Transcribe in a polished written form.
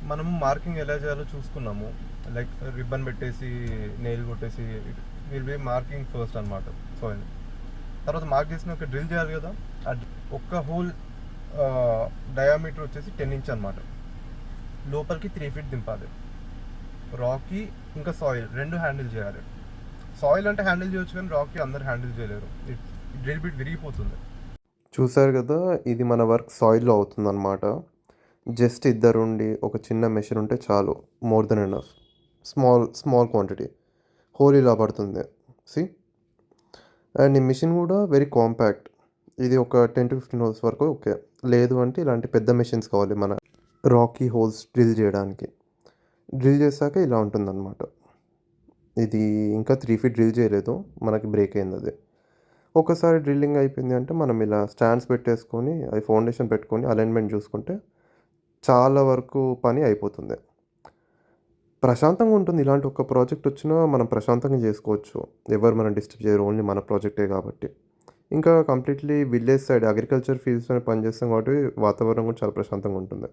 మనము మార్కింగ్ ఎలా చేయాలో చూసుకున్నాము. లైక్ రిబ్బన్ పెట్టేసి, నెయిల్ కొట్టేసి విల్ బి మార్కింగ్ ఫస్ట్ అనమాట సాయిల్. తర్వాత మార్క్ చేసిన ఒక డ్రిల్ చేయాలి కదా. ఒక్క హోల్ డయామీటర్ వచ్చేసి 10 ఇంచ్ అనమాట. లోపలికి 3 ఫీట్ దింపాలి. రాకీ ఇంకా సాయిల్ రెండు హ్యాండిల్ చేయాలి. సాయిల్ అంటే హ్యాండిల్ చేయొచ్చు కానీ రాకీ అందరు హ్యాండిల్ చేయలేరు. డ్రిల్ బిట్ విరిగిపోతుంది. చూసారు కదా, ఇది మన వర్క్ సాయిల్లో అవుతుందన్నమాట. జస్ట్ ఇద్దరుండి ఒక చిన్న మెషిన్ ఉంటే చాలు, more than enough. Small quantity whole ఇలా పడుతుంది. సి, అండ్ ఈ మిషన్ కూడా వెరీ కాంపాక్ట్. ఇది ఒక 10 to 15 హోల్స్ వరకు ఓకే. లేదు అంటే ఇలాంటి పెద్ద మెషిన్స్ కావాలి మన రాకీ హోల్స్ డ్రిల్ చేయడానికి. డ్రిల్ చేశాక ఇలా ఉంటుందన్నమాట. ఇది ఇంకా 3 ఫీట్ డ్రిల్ చేయలేదు, మనకి బ్రేక్ అయింది అది. ఒకసారి డ్రిల్లింగ్ అయిపోయింది అంటే మనం ఇలా స్టాండ్స్ పెట్టేసుకొని అది ఫౌండేషన్ పెట్టుకొని అలైన్మెంట్ చూసుకుంటే చాలా వరకు పని అయిపోతుంది. ప్రశాంతంగా ఉంటుంది. ఇలాంటి ఒక ప్రాజెక్ట్ వచ్చినా మనం ప్రశాంతంగా చేసుకోవచ్చు. ఎవరు మనం డిస్టర్బ్ చేయరు, ఓన్లీ మన ప్రాజెక్టే కాబట్టి. ఇంకా కంప్లీట్లీ విలేజ్ సైడ్ అగ్రికల్చర్ ఫీల్డ్స్‌లోనే పనిచేస్తాం కాబట్టి వాతావరణం కూడా చాలా ప్రశాంతంగా ఉంటుంది.